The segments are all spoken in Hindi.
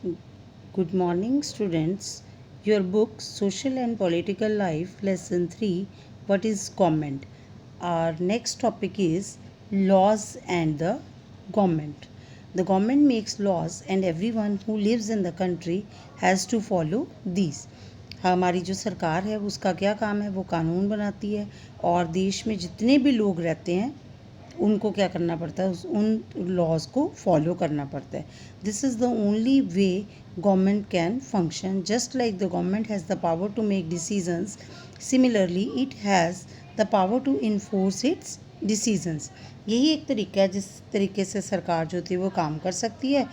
Good morning, students. Your book Social and Political Life, Lesson 3, What is Government? Our next topic is Laws and the Government. The government makes laws, and everyone who lives in the country has to follow these. हमारी जो सरकार है उसका क्या काम है, वो कानून बनाती है और देश में जितने भी लोग रहते हैं उनको क्या करना पड़ता है, उन लॉज को फॉलो करना पड़ता है. This is the only way government can function. Just like the government has the power to make decisions, similarly it has the power to enforce its decisions. यही एक तरीका है जिस तरीके से सरकार जो थी वो काम कर सकती है.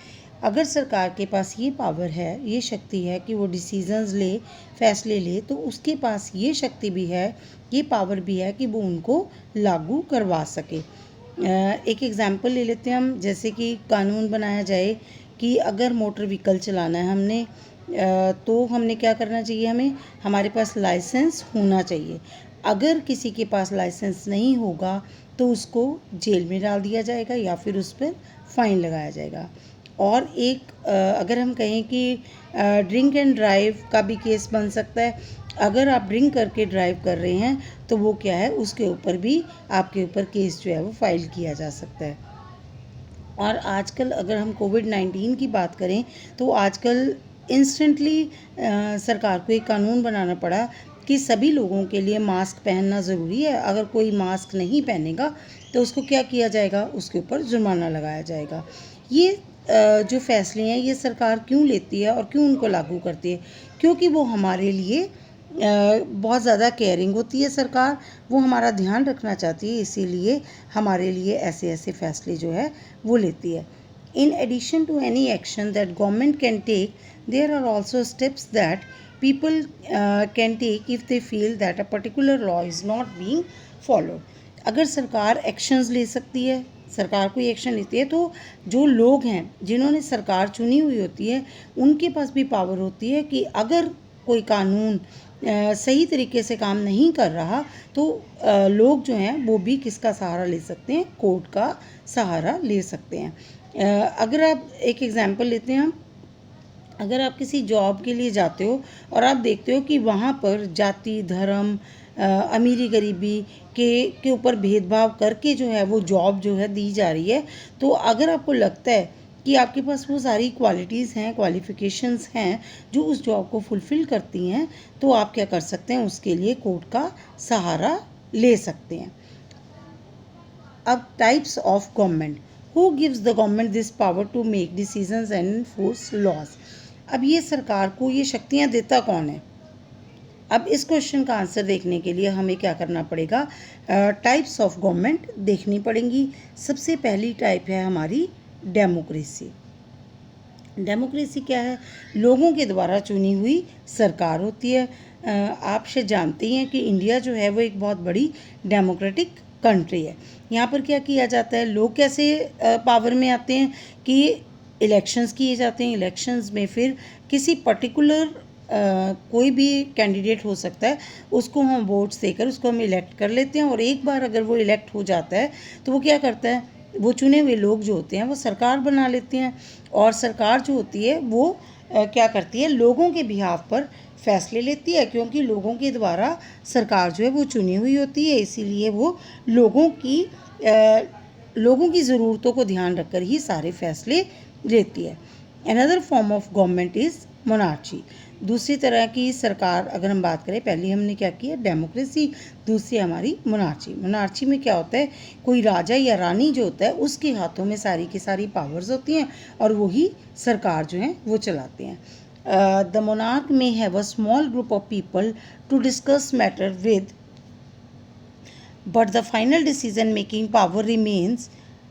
अगर सरकार के पास ये पावर है, ये शक्ति है कि वो डिसीजंस ले, फैसले ले, तो उसके पास ये शक्ति भी है, ये पावर भी है कि वो उनको लागू करवा सके. एक एग्ज़ाम्पल ले लेते हैं हम. जैसे कि कानून बनाया जाए कि अगर मोटर व्हीकल चलाना है हमने, तो हमने क्या करना चाहिए, हमारे पास लाइसेंस होना चाहिए. अगर किसी के पास लाइसेंस नहीं होगा तो उसको जेल में डाल दिया जाएगा या फिर उस पर फ़ाइन लगाया जाएगा. और एक अगर हम कहें कि ड्रिंक एंड ड्राइव का भी केस बन सकता है. अगर आप ड्रिंक करके ड्राइव कर रहे हैं तो वो क्या है, उसके ऊपर भी आपके ऊपर केस जो है वो फाइल किया जा सकता है. और आजकल अगर हम कोविड-19 की बात करें तो आजकल इंस्टेंटली सरकार को एक कानून बनाना पड़ा कि सभी लोगों के लिए मास्क पहनना ज़रूरी है. अगर कोई मास्क नहीं पहनेगा तो उसको क्या किया जाएगा, उसके ऊपर जुर्माना लगाया जाएगा. ये जो फैसले हैं ये सरकार क्यों लेती है और क्यों उनको लागू करती है? क्योंकि वो हमारे लिए बहुत ज़्यादा केयरिंग होती है सरकार. वो हमारा ध्यान रखना चाहती है, इसीलिए हमारे लिए ऐसे ऐसे फैसले जो है वो लेती है. In addition to any action that government can take, there are also steps that people can take if they feel that a particular law is not being followed. अगर सरकार एक्शंस ले सकती है, सरकार कोई एक्शन लेती है, तो जो लोग हैं जिन्होंने सरकार चुनी हुई होती है उनके पास भी पावर होती है कि अगर कोई कानून सही तरीके से काम नहीं कर रहा तो लोग जो हैं वो भी किसका सहारा ले सकते हैं, कोर्ट का सहारा ले सकते हैं. अगर आप एक एग्जांपल लेते हैं, हम अगर आप किसी जॉब के लिए जाते हो और आप देखते हो कि वहाँ पर जाति, धर्म, अमीरी गरीबी के ऊपर भेदभाव करके जो है वो जॉब जो है दी जा रही है, तो अगर आपको लगता है कि आपके पास वो सारी क्वालिटीज़ हैं, क्वालिफ़िकेशंस हैं जो उस जॉब को फुलफ़िल करती हैं, तो आप क्या कर सकते हैं, उसके लिए कोर्ट का सहारा ले सकते हैं. अब types of government. Who gives the government this power to make decisions and enforce laws? अब ये सरकार को ये शक्तियाँ देता कौन है? अब इस क्वेश्चन का आंसर देखने के लिए हमें क्या करना पड़ेगा, टाइप्स ऑफ गवर्नमेंट देखनी पड़ेंगी. सबसे पहली टाइप है हमारी डेमोक्रेसी. डेमोक्रेसी क्या है? लोगों के द्वारा चुनी हुई सरकार होती है. आप शायद जानते हैं कि इंडिया जो है वो एक बहुत बड़ी डेमोक्रेटिक कंट्री है. यहाँ पर क्या किया जाता है, लोग कैसे पावर में आते हैं कि इलेक्शंस किए जाते हैं. इलेक्शंस में फिर किसी पर्टिकुलर कोई भी कैंडिडेट हो सकता है, उसको हम वोट्स देकर उसको हम इलेक्ट कर लेते हैं. और एक बार अगर वो इलेक्ट हो जाता है तो वो क्या करता है, वो चुने हुए लोग जो होते हैं वो सरकार बना लेते हैं. और सरकार जो होती है वो क्या करती है, लोगों के बिहाफ पर फैसले लेती है, क्योंकि लोगों के द्वारा सरकार जो है वो चुनी हुई होती है. इसीलिए वो लोगों की ज़रूरतों को ध्यान रखकर ही सारे फैसले लेती है. Another form of government is monarchy. दूसरी तरह की सरकार अगर हम बात करें, पहले हमने क्या किया, डेमोक्रेसी, दूसरी हमारी मोनार्ची. मोनार्ची में क्या होता है, कोई राजा या रानी जो होता है उसके हाथों में सारी की सारी पावर्स होती हैं और वही सरकार जो है वो चलाते हैं. The monarch may have a small group of people to discuss matter with, but the final decision making power remains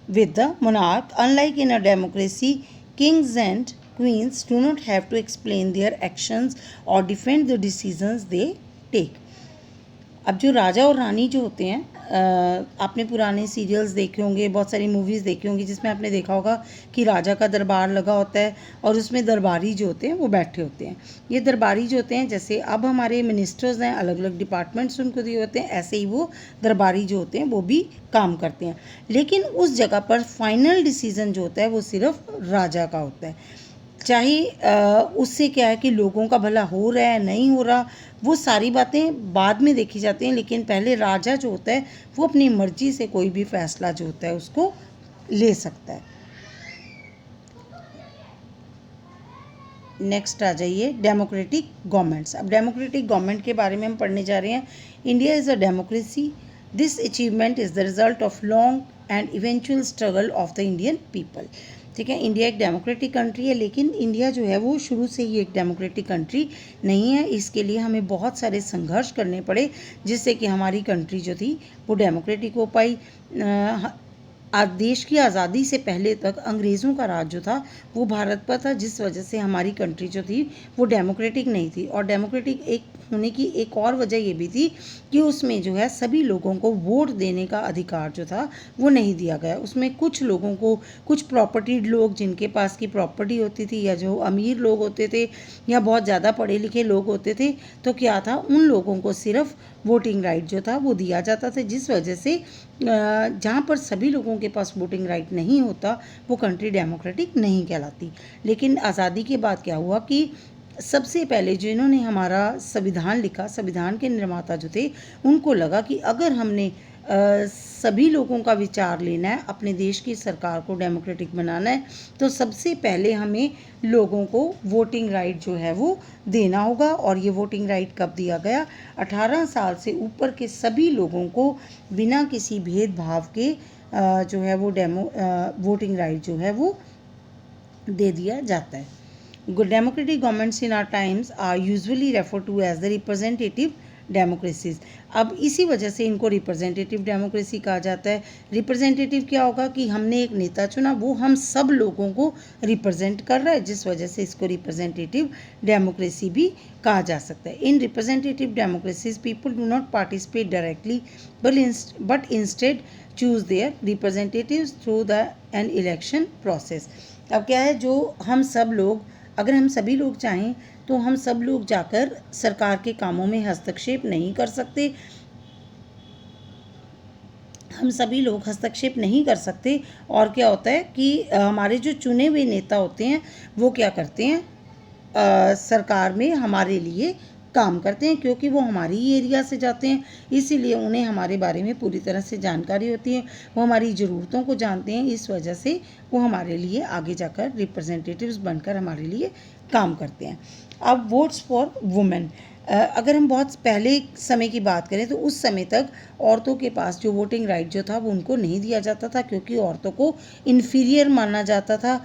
with the monarch. Unlike in a democracy, kings and queens do not have to explain their actions or defend the decisions they take. अब जो राजा और रानी जो होते हैं, आपने पुराने सीरियल्स देखे होंगे, बहुत सारी मूवीज़ देखी होंगी जिसमें आपने देखा होगा कि राजा का दरबार लगा होता है और उसमें दरबारी जो होते हैं वो बैठे होते हैं. ये दरबारी जो होते हैं, जैसे अब हमारे मिनिस्टर्स हैं, अलग अलग डिपार्टमेंट्स उनको दिए होते हैं, ऐसे ही वो दरबारी जो होते हैं वो भी काम करते हैं. लेकिन उस जगह पर फाइनल डिसीज़न जो होता है वो सिर्फ राजा का होता है. चाहे उससे क्या है कि लोगों का भला हो रहा है नहीं हो रहा, वो सारी बातें बाद में देखी जाती हैं, लेकिन पहले राजा जो होता है वो अपनी मर्जी से कोई भी फैसला जो होता है उसको ले सकता है। नेक्स्ट आ जाइए डेमोक्रेटिक गवर्नमेंट्स। अब डेमोक्रेटिक गवर्नमेंट के बारे में हम पढ़ने जा रहे हैं। India is a democracy. This achievement is the result of long and eventual struggle of the Indian people. ठीक है, इंडिया एक डेमोक्रेटिक कंट्री है, लेकिन इंडिया जो है वो शुरू से ही एक डेमोक्रेटिक कंट्री नहीं है। इसके लिए हमें बहुत सारे संघर्ष करने पड़े, जिससे कि हमारी कंट्री जो थी वो डेमोक्रेटिक हो पाई। देश की आज़ादी से पहले तक अंग्रेज़ों का राज जो था वो भारत पर था, जिस वजह से हमारी कंट्री जो थी वो डेमोक्रेटिक नहीं थी। और डेमोक्रेटिक एक होने की एक और वजह ये भी थी कि उसमें जो है सभी लोगों को वोट देने का अधिकार जो था वो नहीं दिया गया। उसमें कुछ लोगों को, कुछ प्रॉपर्टीड लोग जिनके पास की प्रॉपर्टी होती थी, या जो अमीर लोग होते थे, या बहुत ज़्यादा पढ़े लिखे लोग होते थे, तो क्या था, उन लोगों को सिर्फ वोटिंग राइट जो था वो दिया जाता था, जिस वजह से जहाँ पर सभी लोगों के पास वोटिंग राइट नहीं होता वो कंट्री डेमोक्रेटिक नहीं कहलाती। लेकिन आज़ादी के बाद क्या हुआ कि सबसे पहले जिन्होंने हमारा संविधान लिखा, संविधान के निर्माता जो थे, उनको लगा कि अगर हमने सभी लोगों का विचार लेना है, अपने देश की सरकार को डेमोक्रेटिक बनाना है, तो सबसे पहले हमें लोगों को वोटिंग राइट जो है वो देना होगा। और ये वोटिंग राइट कब दिया गया? 18 साल से ऊपर के सभी लोगों को बिना किसी भेदभाव के जो है वो वोटिंग राइट जो है वो दे दिया जाता है। Democratic governments in our times are usually referred to as the representative democracies. अब इसी वजह से इनको रिप्रेजेंटेटिव डेमोक्रेसी कहा जाता है। रिप्रेजेंटेटिव क्या होगा कि हमने एक नेता चुना, वो हम सब लोगों को रिप्रेजेंट कर रहा है, जिस वजह से इसको रिप्रेजेंटेटिव डेमोक्रेसी भी कहा जा सकता है। In representative democracies people do not participate directly but instead choose there representatives through the an election process. अब क्या है, जो हम सब लोग, अगर हम सभी लोग चाहें तो हम सब लोग जाकर सरकार के कामों में हस्तक्षेप नहीं कर सकते। हम सभी लोग हस्तक्षेप नहीं कर सकते। और क्या होता है कि हमारे जो चुने हुए नेता होते हैं वो क्या करते हैं, सरकार में हमारे लिए काम करते हैं, क्योंकि वो हमारी ही एरिया से जाते हैं, इसीलिए उन्हें हमारे बारे में पूरी तरह से जानकारी होती है, वो हमारी ज़रूरतों को जानते हैं, इस वजह से वो हमारे लिए आगे जाकर रिप्रेजेंटेटिव्स बनकर हमारे लिए काम करते हैं। अब वोट्स फॉर वुमेन, अगर हम बहुत पहले समय की बात करें तो उस समय तक औरतों के पास जो वोटिंग राइट जो था वो उनको नहीं दिया जाता था, क्योंकि औरतों को इन्फीरियर माना जाता था,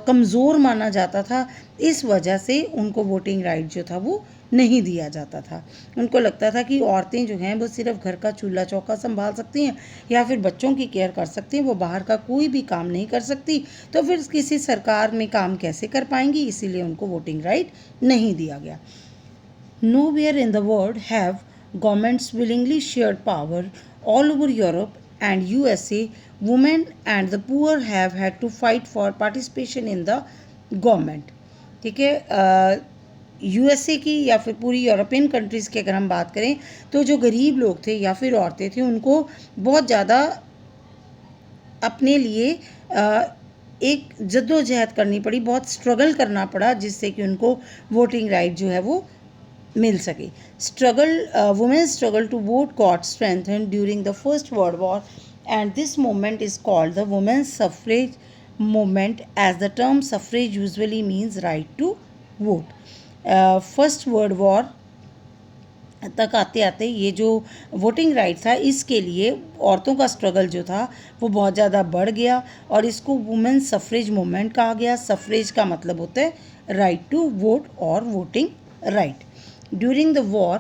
कमज़ोर माना जाता था। इस वजह से उनको वोटिंग राइट जो था वो नहीं दिया जाता था। उनको लगता था कि औरतें जो हैं वो सिर्फ घर का चूल्हा चौका संभाल सकती हैं या फिर बच्चों की केयर कर सकती हैं, वो बाहर का कोई भी काम नहीं कर सकती, तो फिर किसी सरकार में काम कैसे कर पाएंगी, इसीलिए उनको वोटिंग राइट नहीं दिया गया। Nowhere in the world have governments willingly shared power. All over Europe and USA, women and the poor have had to fight for participation in the government. ठीक है, यूएसए की या फिर पूरी यूरोपियन कंट्रीज़ की अगर हम बात करें तो जो गरीब लोग थे या फिर औरतें थी उनको बहुत ज़्यादा अपने लिए एक जद्दोजहद करनी पड़ी, बहुत स्ट्रगल करना पड़ा, जिससे कि उनको वोटिंग राइट जो है वो मिल सके। Women struggle to vote got strengthen during the first world war and this movement is called the women suffrage movement as the term suffrage usually means right to vote. First world war तक आते आते ये जो वोटिंग राइट था इसके लिए औरतों का स्ट्रगल जो था वो बहुत ज़्यादा बढ़ गया और इसको वुमेन सफरेज मूवमेंट कहा गया। सफरेज का मतलब होता है राइट टू वोट और voting right. During the war,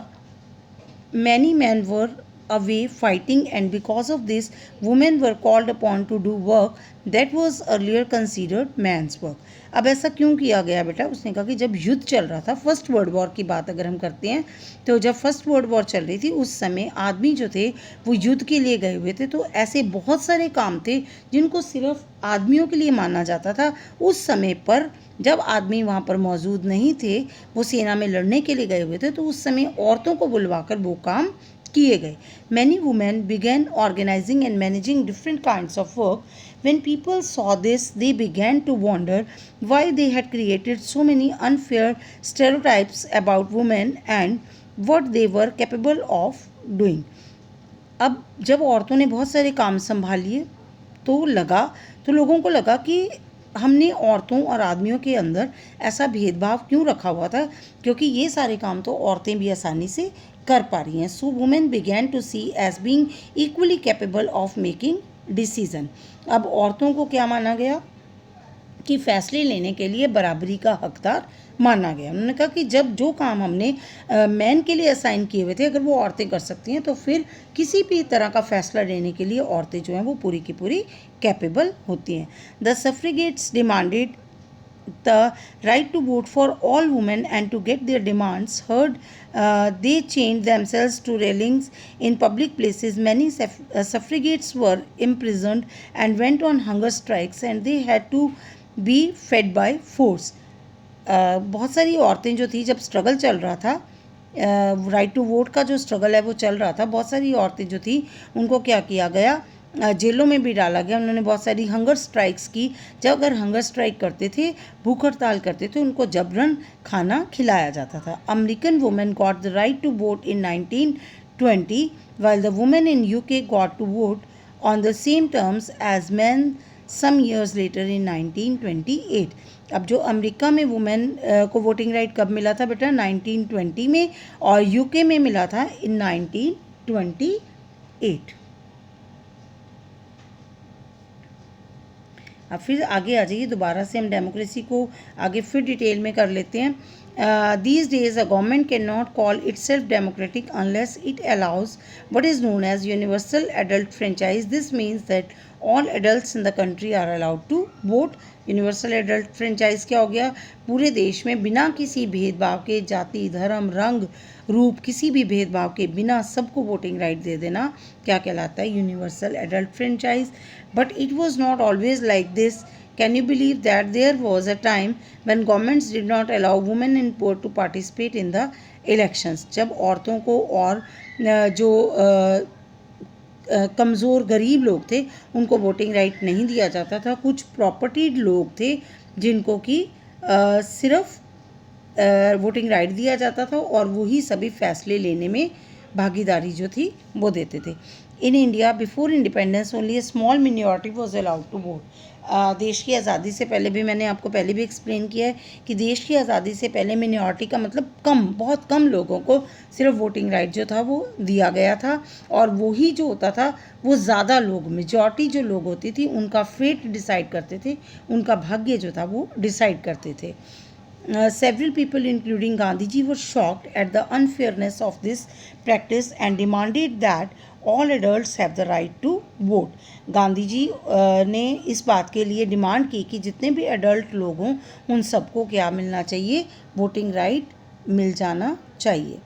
many men were away fighting, and because of this, women were called upon to do work that was earlier considered man's work. अब ऐसा क्यों किया गया बेटा? उसने कहा कि जब युद्ध चल रहा था, फर्स्ट वर्ल्ड वॉर की बात अगर हम करते हैं तो जब फर्स्ट वर्ल्ड वॉर चल रही थी उस समय आदमी जो थे वो युद्ध के लिए गए हुए थे, तो ऐसे बहुत सारे काम थे जिनको सिर्फ आदमियों के लिए माना जाता था। उस समय पर जब आदमी वहाँ पर मौजूद नहीं थे, वो सेना में लड़ने के लिए गए हुए थे, तो उस समय औरतों को बुलवाकर वो काम किए गए। Many women began organizing and managing different kinds of work When people saw this, they began to wonder why they had created so many unfair stereotypes about women and what they were capable of doing. अब जब औरतों ने बहुत सारे काम संभाल लिए तो लोगों को लगा कि हमने औरतों और आदमियों के अंदर ऐसा भेदभाव क्यों रखा हुआ था, क्योंकि ये सारे काम तो औरतें भी आसानी से कर पा रही हैं. So women began to see as being equally capable of making decision. अब औरतों को क्या माना गया कि फैसले लेने के लिए बराबरी का हकदार माना गया. उन्होंने कहा कि जब जो काम हमने मैन के लिए असाइन किए हुए थे अगर वो औरतें कर सकती हैं तो फिर किसी भी तरह का फैसला लेने के लिए औरतें जो हैं वो पूरी की पूरी कैपेबल होती हैं. The suffragettes demanded the right to vote for all women, and to get their demands heard, they chained themselves to railings in public places. Many suffragettes were imprisoned and went on hunger strikes, and they had to be fed by force. बहुत सारी औरतें जो थी, जब स्ट्रगल चल रहा था, राइट टू वोट का जो स्ट्रगल है वो चल रहा था, बहुत सारी औरतें जो थी उनको क्या किया गया, जेलों में भी डाला गया. उन्होंने बहुत सारी हंगर स्ट्राइक्स की. जब अगर हंगर स्ट्राइक करते थे, भूख हड़ताल करते थे, उनको जबरन खाना खिलाया जाता था. American women got the right to vote in 1920 while the women in UK got to vote on the same terms as men some years later in 1928. अब जो अमेरिका में वुमेन को वोटिंग राइट कब मिला था बेटा? 1920 में, और यूके में मिला था इन 1928. अब फिर आगे आ जाइए, दोबारा से हम डेमोक्रेसी को आगे फिर डिटेल में कर लेते हैं. These days a government cannot call itself democratic unless it allows what is known as universal adult franchise. This means that all adults in the country are allowed to vote. Universal adult franchise क्या हो गया? पूरे देश में बिना किसी भेदभाव के, जाति, धर्म, रंग, रूप, किसी भी भेदभाव के बिना सबको वोटिंग राइट दे देना क्या कहलाता है? Universal adult franchise. But it was not always like this. Can you believe that there was a time when governments did not allow women in poor to participate in the elections? जब औरतों को और जो कमज़ोर गरीब लोग थे उनको वोटिंग राइट नहीं दिया जाता था. कुछ प्रॉपर्टीड लोग थे जिनको कि सिर्फ वोटिंग राइट दिया जाता था और वही सभी फैसले लेने में भागीदारी जो थी वो देते थे. In India before independence only a small minority was allowed to vote. देश की आज़ादी से पहले भी, मैंने आपको पहले भी एक्सप्लेन किया है कि देश की आज़ादी से पहले मिनॉरिटी का मतलब कम, बहुत कम लोगों को सिर्फ वोटिंग राइट जो था वो दिया गया था. और वही जो होता था वो ज़्यादा लोग, मेजॉरिटी जो लोग होती थी उनका फेट डिसाइड करते थे, उनका भाग्य जो था वो डिसाइड करते थे. Several people including Gandhiji were shocked at the unfairness of this practice and demanded that all adults have the right to vote. Gandhi ji ने इस बात के लिए डिमांड की कि जितने भी एडल्ट लोग हों उन सबको क्या मिलना चाहिए? वोटिंग राइट मिल जाना चाहिए.